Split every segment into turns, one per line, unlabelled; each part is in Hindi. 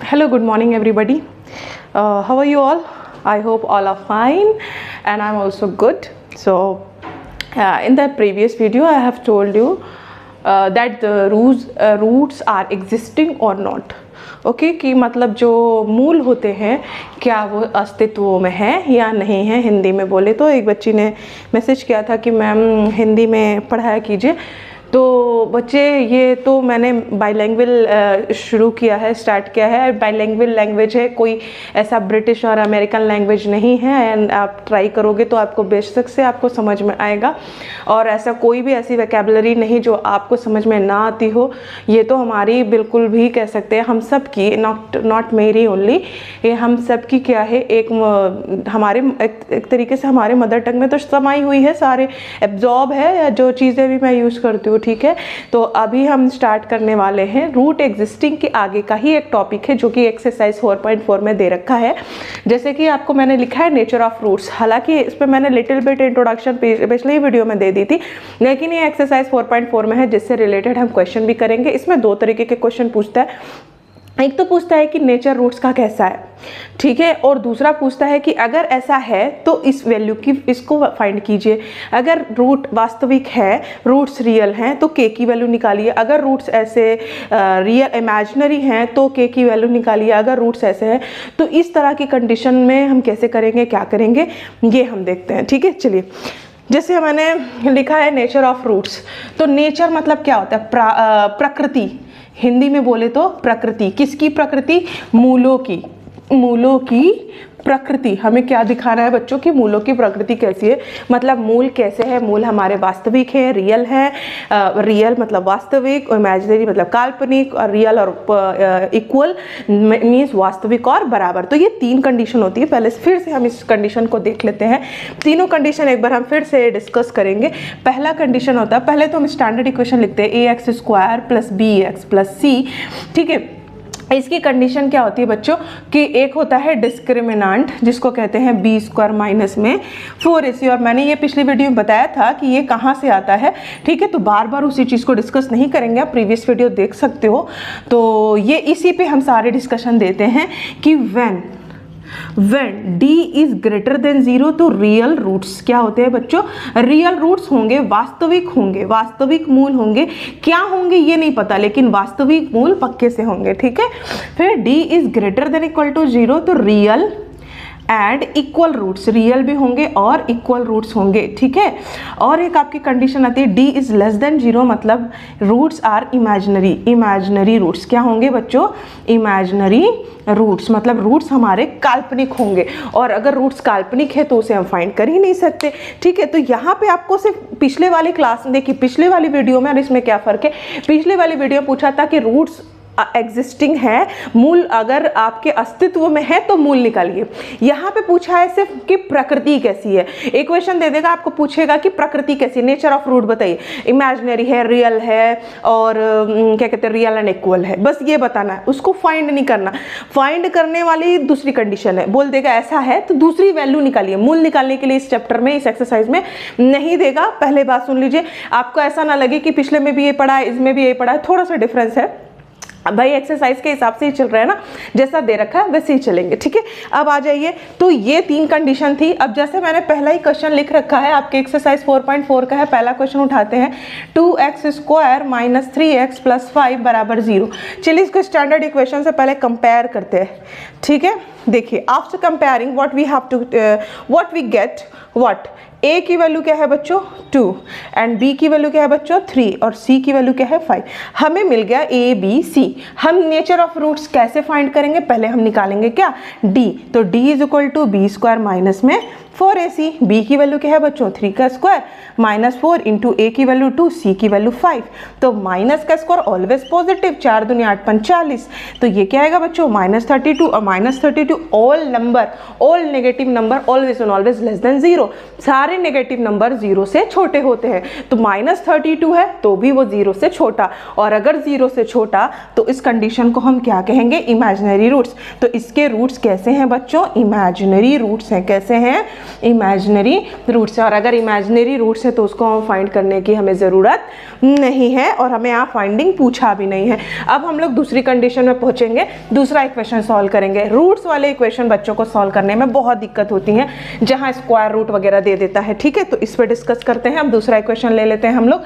Hello, good morning, everybody. How are you all? I hope all are fine, and I'm also good. So, in the previous video, I have told you that the roots are existing or not. Okay कि मतलब जो मूल होते हैं क्या वो अस्तित्व में है या नहीं है। हिंदी में बोले तो एक बच्ची ने मैसेज किया था कि मैम हिंदी में पढ़ाया कीजिए। तो बच्चे ये तो मैंने बाईलैंग्वेज शुरू किया है, स्टार्ट किया है। बाईलैंग्वेज लैंग्वेज है, कोई ऐसा ब्रिटिश और अमेरिकन लैंग्वेज नहीं है। एंड आप ट्राई करोगे तो आपको बेशक से आपको समझ में आएगा, और ऐसा कोई भी ऐसी वोकैबुलरी नहीं जो आपको समझ में ना आती हो। ये तो हमारी बिल्कुल भी कह सकते हैं हम सब की, नॉट मेरी ओनली, ये हम सब की क्या है, एक हमारे एक तरीके से हमारे मदर टंग में तो समाई हुई है, सारे एब्जॉर्ब है जो चीज़ें भी मैं यूज़ करती हूँ। ठीक है, तो अभी हम स्टार्ट करने वाले हैं रूट एग्जिस्टिंग के आगे का ही एक टॉपिक है जो कि एक्सरसाइज 4.4 में दे रखा है। जैसे कि आपको मैंने लिखा है नेचर ऑफ रूट्स, हालांकि इस पर मैंने लिटिल बिट इंट्रोडक्शन पिछले वीडियो में दे दी थी, लेकिन ये एक्सरसाइज 4.4 में है जिससे रिलेटेड हम क्वेश्चन भी करेंगे। इसमें दो तरीके के क्वेश्चन पूछता है। एक तो पूछता है कि नेचर रूट्स का कैसा है, ठीक है, और दूसरा पूछता है कि अगर ऐसा है तो इस वैल्यू की इसको फाइंड कीजिए। अगर रूट वास्तविक है, रूट्स रियल हैं तो के की वैल्यू निकालिए। अगर रूट्स ऐसे रियल इमेजिनरी हैं तो के की वैल्यू निकालिए। अगर रूट्स ऐसे हैं तो इस तरह की कंडीशन में हम कैसे करेंगे, क्या करेंगे, ये हम देखते हैं। ठीक है, चलिए। जैसे मैंने लिखा है नेचर ऑफ रूट्स, तो नेचर मतलब क्या होता है, प्रकृति। हिंदी में बोले तो प्रकृति। किसकी प्रकृति? मूलों की। मूलों की प्रकृति। हमें क्या दिखाना है बच्चों की मूलों की प्रकृति कैसी है, मतलब मूल कैसे है। मूल हमारे वास्तविक है, रियल है। रियल मतलब वास्तविक, इमेजिनरी मतलब काल्पनिक, और रियल और इक्वल मीन्स वास्तविक और बराबर। तो ये तीन कंडीशन होती है। पहले फिर से हम इस कंडीशन को देख लेते हैं। तीनों कंडीशन एक बार हम फिर से डिस्कस करेंगे। पहला कंडीशन होता है, पहले तो हम स्टैंडर्ड इक्वेशन लिखते हैं, ax² + bx + c। ठीक है, इसकी कंडीशन क्या होती है बच्चों कि एक होता है डिस्क्रिमिनांट जिसको कहते हैं b² माइनस में 4ac, और मैंने ये पिछली वीडियो में बताया था कि ये कहाँ से आता है। ठीक है, तो बार बार उसी चीज़ को डिस्कस नहीं करेंगे, आप प्रीवियस वीडियो देख सकते हो। तो ये इसी पे हम सारे डिस्कशन देते हैं कि when d is greater then 0 तो रियल रूट्स क्या होते हैं बच्चों, रियल रूट्स होंगे, वास्तविक होंगे, वास्तविक मूल होंगे। क्या होंगे ये नहीं पता, लेकिन वास्तविक मूल पक्के से होंगे। ठीक है, फिर d is greater than equal to 0 तो real and equal roots, real भी होंगे और इक्वल रूट्स होंगे। ठीक है, और एक आपकी कंडीशन आती है d इज लेस देन 0 मतलब roots are imaginary. Imaginary roots क्या होंगे बच्चों, इमेजिनरी रूट्स मतलब रूट्स हमारे काल्पनिक होंगे, और अगर रूट्स काल्पनिक है तो उसे हम फाइंड कर ही नहीं सकते। ठीक है, तो यहाँ पे आपको सिर्फ पिछले वाली क्लास में देखिए, पिछले वाली वीडियो में और इसमें क्या फ़र्क है। पिछले वाली वीडियो में पूछा था कि रूट्स एग्जिस्टिंग है, मूल अगर आपके अस्तित्व में है तो मूल निकालिए। यहाँ पे पूछा है सिर्फ कि प्रकृति कैसी है। एक क्वेश्चन दे देगा, आपको पूछेगा कि प्रकृति कैसी है, नेचर ऑफ रूट बताइए, इमेजिनरी है, रियल है, और क्या कहते हैं रियल एंड इक्वल है, बस ये बताना है, उसको फाइंड नहीं करना। फाइंड करने वाली दूसरी कंडीशन है, बोल देगा ऐसा है तो दूसरी वैल्यू निकालिए। मूल निकालने के लिए इस चैप्टर में, इस एक्सरसाइज में नहीं देगा। पहले बात सुन लीजिए, आपको ऐसा ना लगे कि पिछले में भी ये पढ़ा है, इसमें भी ये पढ़ा है, थोड़ा सा डिफरेंस है भाई। एक्सरसाइज के हिसाब से ही चल रहा है ना, जैसा दे रखा है वैसे ही चलेंगे। ठीक है, अब आ जाइए। तो ये तीन कंडीशन थी। अब जैसे मैंने पहला ही क्वेश्चन लिख रखा है, आपके एक्सरसाइज 4.4 का है, पहला क्वेश्चन उठाते हैं, 2x² - 3x + 5 = 0। चलिए इसको स्टैंडर्ड इक्वेशन से पहले कंपेयर करते हैं। ठीक है, देखिए, after comparing what we get what, a की वैल्यू क्या है बच्चों 2, एंड b की वैल्यू क्या है बच्चों 3, और c की वैल्यू क्या है 5। हमें मिल गया a b c। हम नेचर ऑफ रूट्स कैसे फाइंड करेंगे, पहले हम निकालेंगे क्या, d। तो d = b² माइनस में 4ac, b की वैल्यू क्या है बच्चों 3 का स्क्वायर -4 इंटू a की वैल्यू 2, c की वैल्यू 5। तो माइनस का स्क्वायर ऑलवेज पॉजिटिव, 4 दूनी 8 × 45। तो ये क्या आएगा बच्चों -32, और -32 all number, all negative number always and always less than 0। सारे नेगेटिव नंबर 0 से छोटे होते हैं। तो -32 है तो भी वो 0 से छोटा, और अगर 0 से छोटा तो इस कंडीशन को हम क्या कहेंगे, इमेजिनरी रूट्स। तो इसके रूट्स कैसे हैं बच्चों, इमेजिनरी रूट्स हैं। कैसे हैं, इमेजिनरी रूट्स है, और अगर इमेजिनरी रूट्स है तो उसको हम फाइंड करने की हमें ज़रूरत नहीं है और हमें यहाँ फाइंडिंग पूछा भी नहीं है। अब हम लोग दूसरी कंडीशन में पहुँचेंगे, दूसरा इक्वेशन सॉल्व करेंगे। रूट्स वाले इक्वेशन बच्चों को सॉल्व करने में बहुत दिक्कत होती है जहाँ स्क्वायर रूट वगैरह दे देता है, ठीक है। तो इस पर डिस्कस करते हैं। अब दूसरा इक्वेशन ले लेते हैं हम लोग,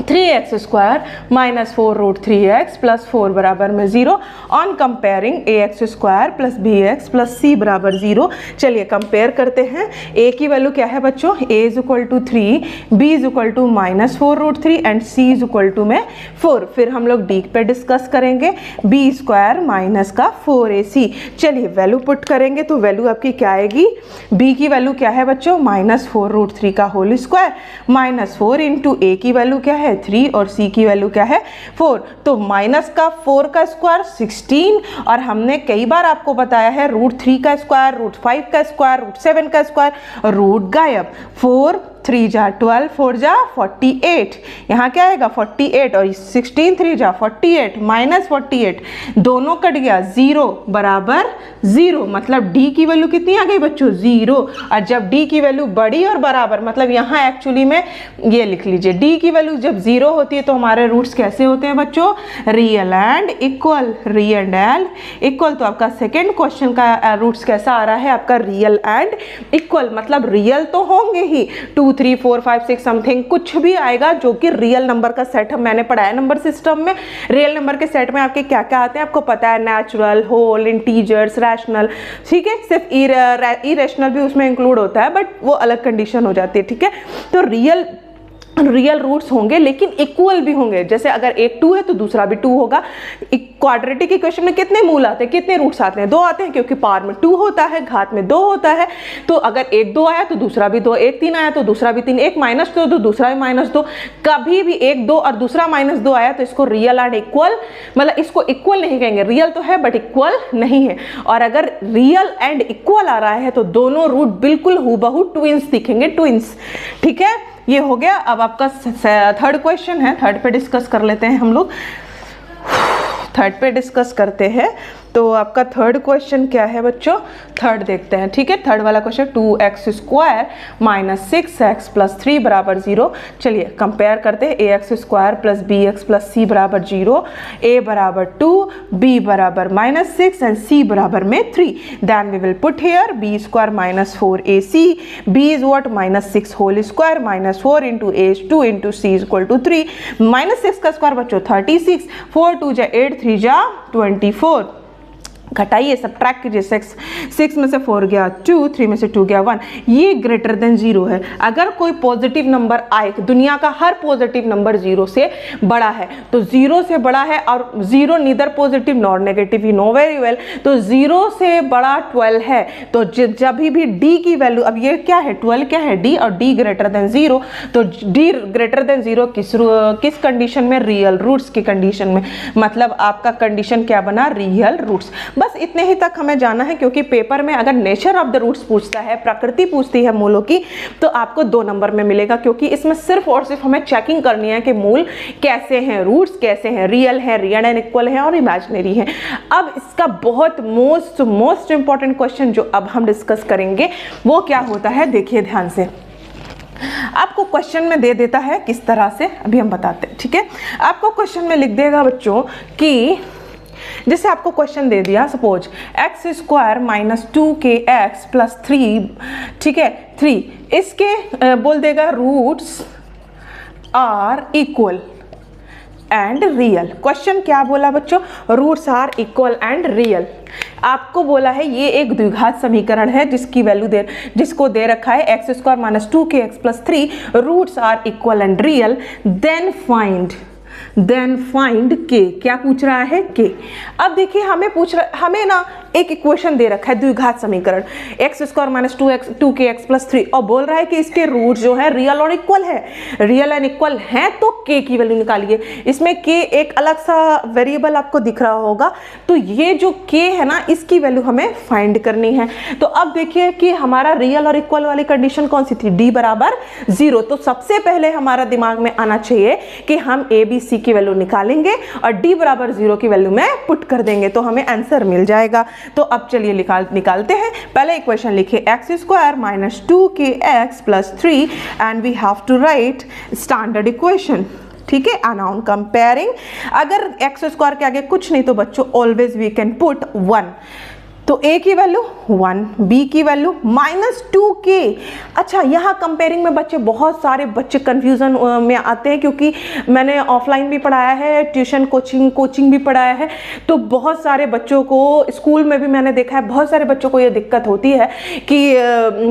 3x square minus 4 root 3x plus 4 बराबर में 0 on comparing ax square plus bx plus c बराबर 0। चलिए कंपेयर करते हैं। a की वैल्यू क्या है बच्चों, a is equal to 3, b is equal to minus 4 root 3 and c is equal to में 4। फिर हम लोग d पे डिस्कस करेंगे, b स्क्वायर माइनस का 4ac। चलिए वैल्यू पुट करेंगे तो वैल्यू आपकी क्या आएगी, b की वैल्यू क्या है बच्चों, माइनस 4 रूट 3 का whole square minus 4 into a की वैल्यू क्या है 3 और c की वैल्यू क्या है 4। तो माइनस का 4 का स्क्वायर 16, और हमने कई बार आपको बताया है रूट 3 का स्क्वायर, रूट 5 का स्क्वायर, रूट 7 का स्क्वायर, रूट गायब। 4 3 जा 12, 4 जा 48, यहाँ क्या आएगा 48, और 16 3 जा 48 माइनस 48, दोनों कट गया, 0 बराबर 0। मतलब d की वैल्यू कितनी आ गई बच्चों, 0। और जब d की वैल्यू बड़ी और बराबर, मतलब यहाँ एक्चुअली में ये लिख लीजिए, d की वैल्यू जब 0 होती है तो हमारे रूट्स कैसे होते हैं बच्चों, real and equal, real and equal. तो आपका सेकेंड क्वेश्चन का रूट्स कैसा आ रहा है आपका, रियल एंड इक्वल। मतलब रियल तो होंगे ही, 2 3 4 5 6 समथिंग कुछ भी आएगा जो कि रियल नंबर का सेट हम मैंने पढ़ाया नंबर सिस्टम में। रियल नंबर के सेट में आपके क्या क्या आते हैं आपको पता है, नेचुरल, होल, इंटीजर्स, रैशनल, ठीक है। सिर्फ इरेशनल भी उसमें इंक्लूड होता है, बट वो अलग कंडीशन हो जाती है, ठीक है। तो रियल रूट्स होंगे लेकिन इक्वल भी होंगे। जैसे अगर एक 2 है तो दूसरा भी 2 होगा। क्वाड्रेटिक इक्वेशन में कितने मूल आते हैं, कितने रूट्स आते हैं, 2 आते हैं, क्योंकि पावर में 2 होता है, घात में 2 होता है। तो अगर एक 2 आया तो दूसरा भी 2, एक 3 आया तो दूसरा भी 3, एक माइनस 2 तो दूसरा भी माइनस 2। कभी भी एक 2 और दूसरा माइनस 2 आया तो इसको रियल एंड इक्वल, मतलब इसको इक्वल नहीं कहेंगे, रियल तो है बट इक्वल नहीं है। और अगर रियल एंड इक्वल आ रहा है तो दोनों रूट बिल्कुल हूबहू ट्विंस दिखेंगे, ट्विंस, ठीक है। ये हो गया। अब आपका थर्ड क्वेश्चन है, थर्ड पे डिस्कस कर लेते हैं हम लोग, थर्ड पे डिस्कस करते हैं। तो आपका थर्ड क्वेश्चन क्या है बच्चों, थर्ड देखते हैं, ठीक है। थर्ड वाला question 2x square minus 6x plus 3 बराबर 0। चलिए कंपेयर करते हैं, ax square plus bx plus c बराबर 0, a बराबर 2, b बराबर माइनस 6 एंड c बराबर में 3। Then we will put here b square minus 4ac, b is what minus 6 whole square minus 4 into a is 2 into c is equal to 3। Minus 6 का स्क्वायर बच्चों 36, 4 2 जा 8, 3 जा 24, घटाइए, सब्ट्रैक्ट कीजिए, 6 में से 4 गया 2, 3 में से 2 गया 1, ये ग्रेटर देन 0 है। अगर कोई पॉजिटिव नंबर आए, दुनिया का हर पॉजिटिव नंबर 0 से बड़ा है, तो 0 से बड़ा है और 0 neither positive nor negative, you know very well. तो 0 से बड़ा 12 है, तो जब भी d की वैल्यू, अब ये क्या है 12 क्या है d, और d ग्रेटर देन 0, तो d ग्रेटर देन 0 किस कंडीशन में, रियल रूट्स की कंडीशन में। मतलब आपका कंडीशन क्या बना, रियल रूट्स। बस इतने ही तक हमें जाना है, क्योंकि पेपर में अगर नेचर ऑफ द रूट्स पूछता है, प्रकृति पूछती है मूलों की, तो आपको 2 नंबर में मिलेगा, क्योंकि इसमें सिर्फ और सिर्फ हमें चेकिंग करनी है कि मूल कैसे हैं, रूट्स कैसे हैं, रियल एंड इक्वल है और इमेजिनरी है। अब इसका बहुत मोस्ट इंपॉर्टेंट क्वेश्चन जो अब हम डिस्कस करेंगे वो क्या होता है, देखिए ध्यान से। आपको क्वेश्चन में दे देता है किस तरह से, अभी हम बताते हैं, ठीक है। आपको क्वेश्चन में लिख देगा बच्चों कि जैसे आपको क्वेश्चन दे दिया, suppose x square minus 2kx plus 3, ठीक है 3, इसके बोल देगा roots are equal and real. Question क्या बोला बच्चों, roots are equal and real. आपको बोला है ये एक द्विघात समीकरण है जिसको दे रखा है x square minus 2kx plus 3, roots are equal and real, then find k। क्या पूछ रहा है, k। अब देखिए हमें ना एक इक्वेशन दे रखा है, द्विघात समीकरण, x square minus 2kx plus 3, और बोल रहा है कि इसके रूट जो है रियल और इक्वल है, रियल एंड इक्वल है, तो k की वैल्यू निकालिए। इसमें k एक अलग सा वेरिएबल आपको दिख रहा होगा, तो ये जो k है ना, इसकी वैल्यू हमें फाइंड करनी है। तो अब देखिए कि हमारा रियल और इक्वल वाली कंडीशन कौन सी थी, d बराबर 0। तो सबसे पहले हमारा दिमाग में आना चाहिए कि हम a b सी की वैल्यू निकालेंगे और डी बराबर 0 की वैल्यू में पुट कर देंगे तो हमें आंसर मिल जाएगा। तो अब चलिए निकालते हैं। पहले इक्वेशन लिखिए x square minus 2kx plus 3 and we have to write standard equation. ठीक है, एंड ऑन कंपेयरिंग, अगर x स्क्वायर के आगे कुछ नहीं तो बच्चों ऑलवेज वी कैन पुट 1। तो a की वैल्यू 1, b की वैल्यू -2k। अच्छा, यहाँ कंपेयरिंग में बच्चे बहुत सारे बच्चे कंफ्यूजन में आते हैं, क्योंकि मैंने ऑफलाइन भी पढ़ाया है, ट्यूशन कोचिंग भी पढ़ाया है, तो बहुत सारे बच्चों को, स्कूल में भी मैंने देखा है, बहुत सारे बच्चों को ये दिक्कत होती है कि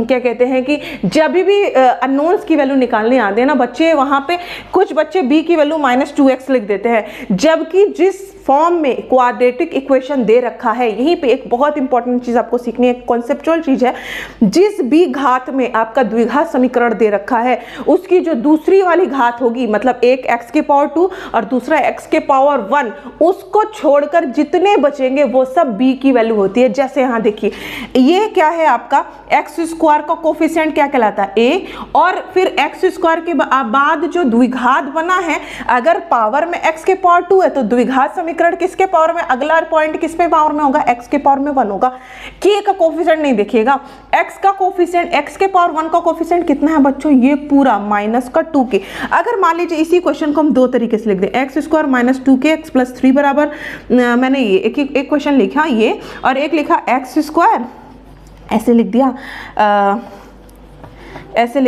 क्या कहते हैं कि जब भी अननोन्स की वैल्यू निकालने आते हैं ना बच्चे, वहाँ पे कुछ बच्चे b की वैल्यू -2x लिख देते हैं, जबकि जिस फॉर्म में क्वाड्रेटिक इक्वेशन दे रखा है, यहीं पे एक बहुत इंपॉर्टेंट चीज आपको सीखनी है, कॉन्सेप्चुअल चीज है। जिस भी घात में आपका द्विघात समीकरण दे रखा है, उसकी जो दूसरी वाली घात होगी, मतलब एक x के पावर 2 और दूसरा x के पावर 1, उसको छोड़कर जितने बचेंगे वो सब b की वैल्यू होती है। जैसे यहाँ देखिए, ये क्या है आपका x स्क्वायर का कोफिशिएंट क्या कहलाता है, a, और फिर x स्क्वायर के बाद जो द्विघात बना है, अगर पावर में x के पावर 2 है तो द्विघात समीकरण किसके पावर में, अगला पॉइंट किस पे पावर में होगा, x के पावर में 1 होगा। k का कोफिशिएंट नहीं देखिएगा, x का कोफिशिएंट, x के पावर 1 का कोफिशिएंट कितना है बच्चों, ये पूरा -2k। अगर मान लीजिए इसी क्वेश्चन को हम दो तरीके से लिख दें, x स्क्वायर -2kx प्लस 3 बराबर, मैंने ये एक क्वेश्चन लिखा ये, और एक लिखा x स्क्वायर, ऐसे लिख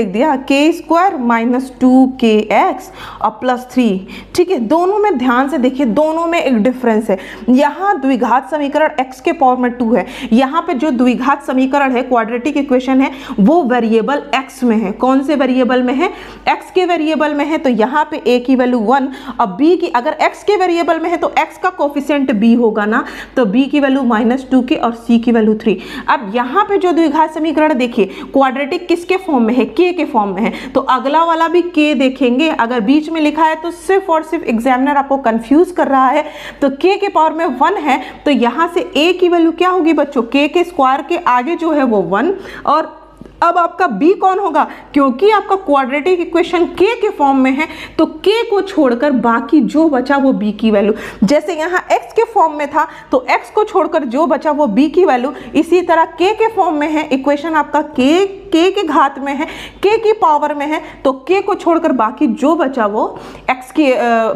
दिया k स्क्वायर -2kx और प्लस 3। ठीक है, दोनों में ध्यान से देखिए, दोनों में एक डिफरेंस है। यहाँ द्विघात समीकरण x के पावर में 2 है, यहाँ पे जो द्विघात समीकरण है, क्वाड्रेटिक इक्वेशन है, वो वेरिएबल x में है। कौन से वेरिएबल में है, x के वेरिएबल में है, तो यहाँ पे a की वैल्यू 1 और b की, अगर x के वेरिएबल में है तो x का कोफिशिएंट b होगा ना, तो b की वैल्यू -2k और c की वैल्यू 3। अब यहाँ पे जो द्विघात समीकरण देखिए, क्वाड्रेटिक किसके फॉर्म में है, k के फॉर्म में है, तो अगला वाला भी k देखेंगे। अगर बीच में लिखा है तो सिर्फ और सिर्फ एग्जामिनर आपको कंफ्यूज कर रहा है, तो k के पावर में 1 है, तो यहां से a की वैल्यू क्या होगी बच्चों, k के स्क्वायर के आगे जो है वो 1, और अब आपका b कौन होगा, क्योंकि आपका क्वाड्रेटिक इक्वेशन k के फॉर्म में है, तो k को छोड़कर बाकी जो बचा वो b की वैल्यू। जैसे यहाँ x के फॉर्म में था तो x को छोड़कर जो बचा वो b की वैल्यू, इसी तरह k के फॉर्म में है, इक्वेशन आपका k के घात में है, k की पावर में है, तो k को छोड़कर बाकी जो बचा वो x की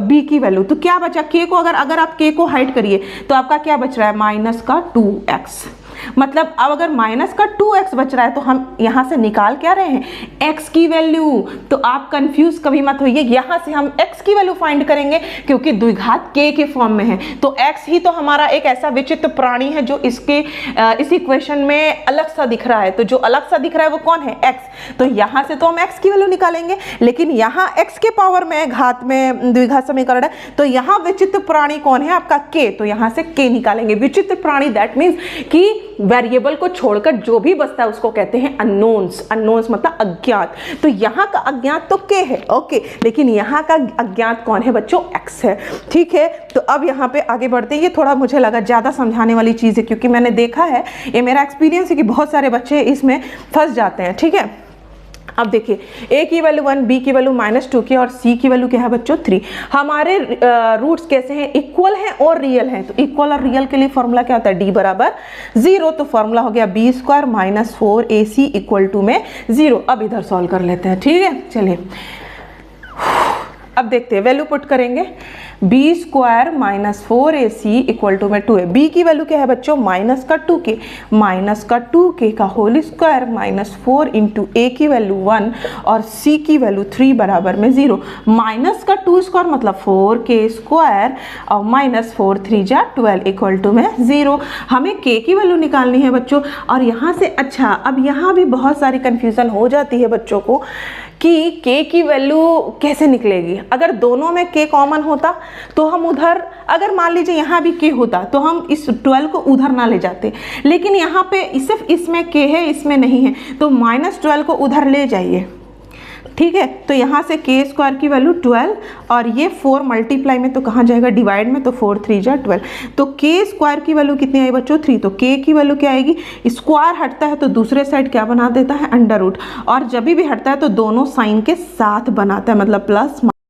b की वैल्यू। तो क्या बचा, k को अगर आप k को हाइड करिए तो आपका क्या बच रहा है, -2x। मतलब अब अगर -2x बच रहा है तो हम यहाँ से निकाल क्या रहे हैं, x की वैल्यू। तो आप कंफ्यूज कभी मत होइए, यहाँ से हम x की वैल्यू फाइंड करेंगे, क्योंकि द्विघात k के फॉर्म में है, तो x ही तो हमारा एक ऐसा विचित्र प्राणी है जो इस इक्वेशन में अलग सा दिख रहा है। तो जो अलग सा दिख रहा है वो कौन है, x। तो यहाँ से तो हम x की वैल्यू निकालेंगे, लेकिन यहाँ x के पावर में घात में द्विघात समीकरण है, तो यहाँ विचित्र प्राणी कौन है आपका, k। तो यहाँ से k निकालेंगे। विचित्र प्राणी दैट मीन्स कि वेरिएबल को छोड़कर जो भी बचता है उसको कहते हैं अननोन्स। अननोन्स मतलब अज्ञात। तो यहाँ का अज्ञात तो k है, ओके, लेकिन यहाँ का अज्ञात कौन है बच्चों, x है। ठीक है, तो अब यहाँ पे आगे बढ़ते हैं। ये थोड़ा मुझे लगा ज़्यादा समझाने वाली चीज़ है, क्योंकि मैंने देखा है, ये मेरा एक्सपीरियंस है कि बहुत सारे बच्चे इसमें फंस जाते हैं। ठीक है, अब देखिए a की वैल्यू 1, b की वैल्यू -2k और c की वैल्यू क्या है बच्चों 3। हमारे रूट्स कैसे हैं, इक्वल हैं और रियल हैं। तो इक्वल और रियल के लिए फॉर्मूला क्या होता है, d बराबर 0। तो फॉर्मूला हो गया b square -4ac equal to में 0। अब इधर सॉल्व कर लेते हैं। ठीक है, चलिए अब देखते हैं, वैल्यू पुट करेंगे, b square -4ac equal to में 2a। b की वैल्यू क्या है बच्चों, -2k का होल स्क्वायर -4 इंटू a की वैल्यू 1 और c की वैल्यू 3 बराबर में 0। -2 स्क्वायर मतलब 4k स्क्वायर और -4 3 जा 12 इक्वल टू में 0। हमें k की वैल्यू निकालनी है बच्चों। और यहाँ से अच्छा, अब यहाँ भी बहुत सारी कंफ्यूजन हो जाती है बच्चों को कि k की वैल्यू कैसे निकलेगी। अगर दोनों में k कॉमन होता तो हम उधर, अगर मान लीजिए यहाँ भी k होता तो हम इस 12 को उधर ना ले जाते, लेकिन यहाँ पे सिर्फ इसमें k है, इसमें नहीं है, तो -12 को उधर ले जाइए। ठीक है, तो यहाँ से k स्क्वायर की वैल्यू 12 और ये 4 मल्टीप्लाई में तो कहाँ जाएगा, डिवाइड में, तो 4 3 जा 12। तो k स्क्वायर की वैल्यू कितनी आई बच्चों 3। तो k की वैल्यू क्या आएगी, स्क्वायर हटता है तो दूसरे साइड क्या बना देता है, अंडर रूट, और जब भी हटता है तो दोनों साइन के साथ बनाता है, मतलब प्लस